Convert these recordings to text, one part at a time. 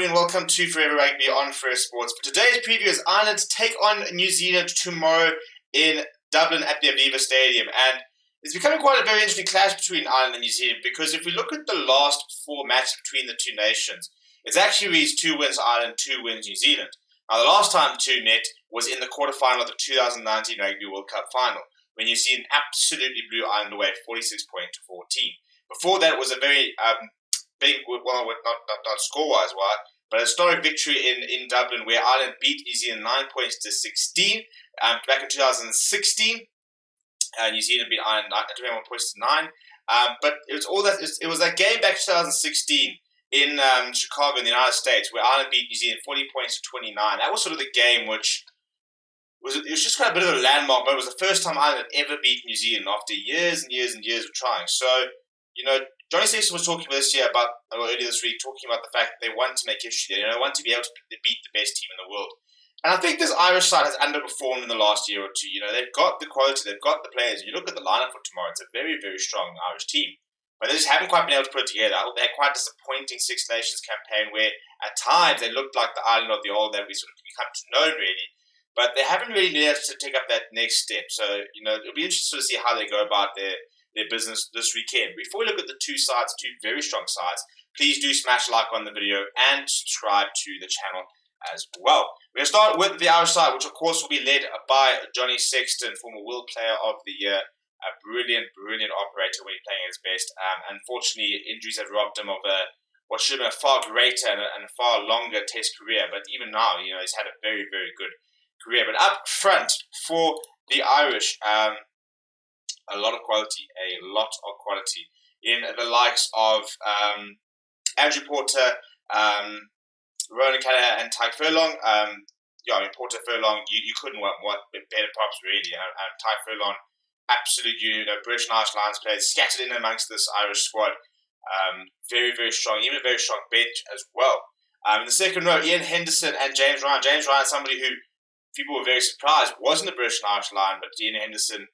and welcome to Forever Rugby on First Sports. For today's preview is Ireland take on New Zealand tomorrow in Dublin at the Aviva Stadium. And it's becoming quite a very interesting clash between Ireland and New Zealand, because if we look at the last four matches between the two nations, it's actually reached 2 wins Ireland, 2 wins New Zealand. Now, the last time the two met was in the quarterfinal of the 2019 Rugby World Cup final, when New Zealand absolutely blew Ireland away 46 points to 14. Before that, it was a very big, well, not score-wise, but a historic victory in Dublin, where Ireland beat New Zealand 9 points to 16 back in 2016. New Zealand beat Ireland 21 points to 9. But it was that game back in 2016 in Chicago in the United States, where Ireland beat New Zealand 40 points to 29. That was sort of the game which was just kind of a bit of a landmark, but it was the first time Ireland had ever beat New Zealand after years and years and years of trying. So, Johnny Sexton was talking earlier this week, talking about the fact that they want to make history. They want to be able to beat the best team in the world. And I think this Irish side has underperformed in the last year or two. They've got the quality, they've got the players. You look at the lineup for tomorrow, it's a very, very strong Irish team. But they just haven't quite been able to put it together. They had quite a disappointing Six Nations campaign where at times they looked like the Ireland of the old that we sort of become to know, really. But they haven't really been able to take up that next step. So, it'll be interesting to see how they go about their business this weekend. Before we look at the two sides, two very strong sides, please do smash like on the video and subscribe to the channel as well. We're going to start with the Irish side, which of course will be led by Johnny Sexton, former World Player of the Year, a brilliant, brilliant operator when he's playing at his best. Unfortunately, injuries have robbed him of what should have been a far greater and a far longer Test career. But even now, he's had a very, very good career. But up front for the Irish, a lot of quality in the likes of Andrew Porter, Ronan Callagher and Ty Furlong. Porter, Furlong, you couldn't want better props, really. Ty Furlong, absolute British and Irish Lions players scattered in amongst this Irish squad. Very, very strong, even a very strong bench as well. In the second row, Ian Henderson and James Ryan. James Ryan, somebody who people were very surprised wasn't a British and Irish Lion, but Ian Henderson,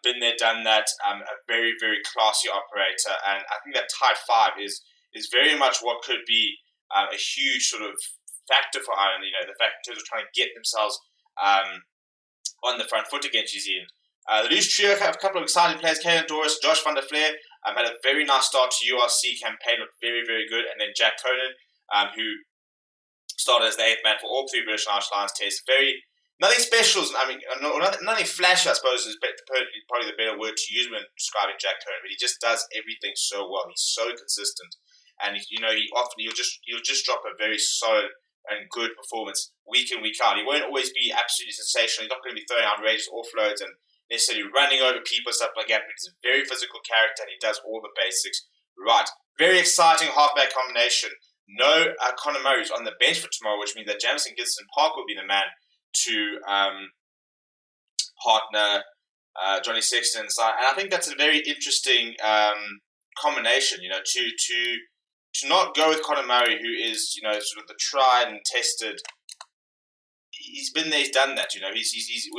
been there, done that. A very, very classy operator, and I think that tight five is very much what could be a huge sort of factor for Ireland. The fact in terms of trying to get themselves on the front foot against New Zealand. The loose trio have a couple of exciting players: Caelan Doris, Josh van der Flair. Had a very nice start to URC campaign, looked very, very good, and then Jack Conan, who started as the 8th man for all 3 British and Irish Lions tests. Nothing special. Nothing flash, I suppose, is probably the better word to use when describing Jack Conan. But he just does everything so well. He's so consistent, and he'll just drop a very solid and good performance week in, week out. He won't always be absolutely sensational. He's not going to be throwing outrageous offloads and necessarily running over people and stuff like that. But he's a very physical character, and he does all the basics right. Very exciting halfback combination. No Conor Murray's on the bench for tomorrow, which means that Jamison Gibson-Park will be the man to partner Johnny Sexton inside, and I think that's a very interesting combination. To not go with Conor Murray, who is sort of the tried and tested. He's been there, he's done that. He's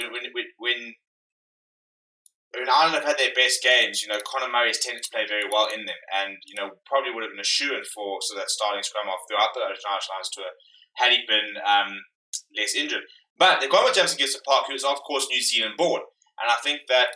when Ireland have had their best games, Conor Murray has tended to play very well in them, and probably would have been a shoo-in for that starting scrum off throughout the Irish Lions tour had he been less injured. But they've gone with Jamison Gibson-Park, who is, of course, New Zealand born. And I think that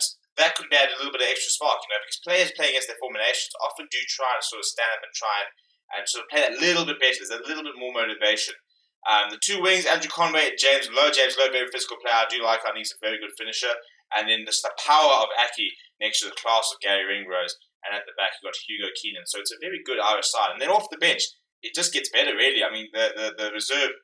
could add a little bit of extra spark, because players playing against their former nations often do try to sort of stand up and try and sort of play that little bit better. There's a little bit more motivation. The two wings, Andrew Conway and James Lowe. James Lowe, very physical player. I do like him. He's a very good finisher. And then the power of Aki next to the class of Gary Ringrose. And at the back, you've got Hugo Keenan. So it's a very good Irish side. And then off the bench, it just gets better, really. I mean, the reserve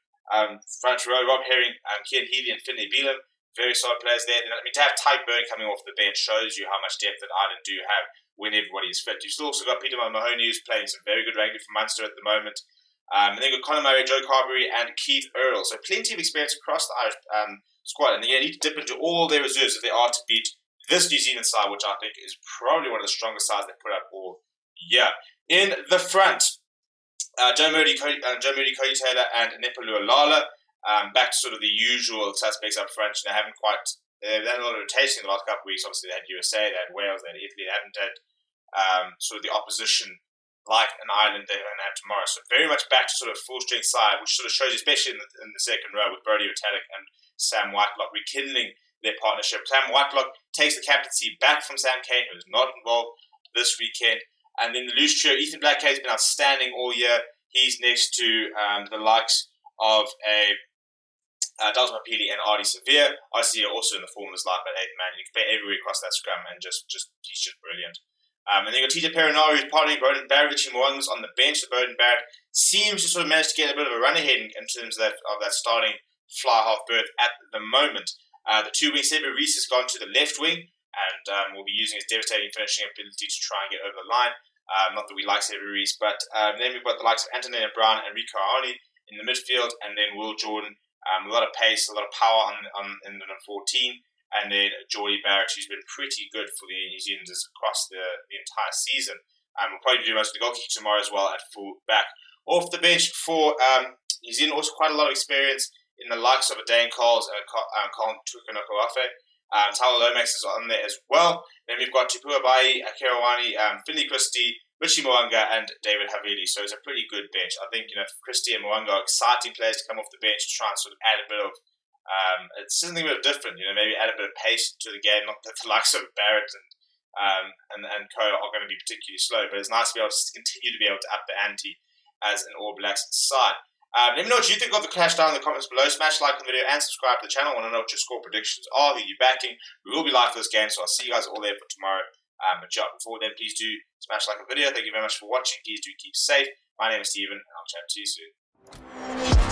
front row, Rob Herring, Cian Healy and Finlay Beelum, very solid players there. And, to have Tyke Byrne coming off the bench shows you how much depth that Ireland do have when everybody is fit. You've still also got Peter Mahoney, who's playing some very good rugby for Munster at the moment. And then you've got Conor Murray, Joe Carberry and Keith Earl. So plenty of experience across the Irish squad. And they need to dip into all their reserves if they are to beat this New Zealand side, which I think is probably one of the strongest sides they've put up all year. In the front, Joe Moody, Cody Taylor and Nepalua Lala. Back to sort of the usual suspects up front. They've done a lot of rotation in the last couple of weeks. Obviously, they had USA, they had Wales, they had Italy. They haven't had sort of the opposition like an Ireland they're going to have tomorrow. So very much back to sort of full strength side, which sort of shows, especially in the second row with Brodie Retallick and Sam Whitelock rekindling their partnership. Sam Whitelock takes the captaincy back from Sam Cane, who was not involved this weekend. And then the loose trio, Ethan Blackhead's been outstanding all year. He's next to the likes of Dalton Mapili and Artie Severe. Obviously, also in the form of his life at 8th man. You can play everywhere across that scrum, and he's just brilliant. And then you've got TJ Perinari, who's partnering Beauden Barrett. Richie Mwanga's on the bench. The Beauden Barrett seems to sort of manage to get a bit of a run ahead in terms of that starting fly half berth at the moment. The 2 wing Sebe Reese has gone to the left wing, and will be using his devastating finishing ability to try and get over the line. Not that we like Sebe Reese, but then we've got the likes of Antonina Brown and Rico Aroni in the midfield, and then Will Jordan. A lot of pace, a lot of power in the 14, and then Geordie Barrett, who's been pretty good for the New Zealanders across the entire season. We'll probably do most of the goal kick tomorrow as well at full back. Off the bench for New Zealand, also quite a lot of experience in the likes of Dane Coles and Colin Tukunokoafe. Tyler Lomax is on there as well. Then we've got Tupua Bai, Akirawani, Finley Christie, Richie Mwanga, and David Havili. So it's a pretty good bench. I think Christie and Mwanga are exciting players to come off the bench to try and sort of add a bit of it's something a bit different. Maybe add a bit of pace to the game. Not that the likes of Barrett and Co are going to be particularly slow, but it's nice to be able to continue to be able to up the ante as an All Blacks side. Let me know what you think of the clash down in the comments below. Smash like on the video and subscribe to the channel. I want to know what your score predictions are, who you're backing. We will be live for this game, so I'll see you guys all there for tomorrow. But yeah, before then, please do smash like the video. Thank you very much for watching. Please do keep safe. My name is Stephen, and I'll chat to you soon.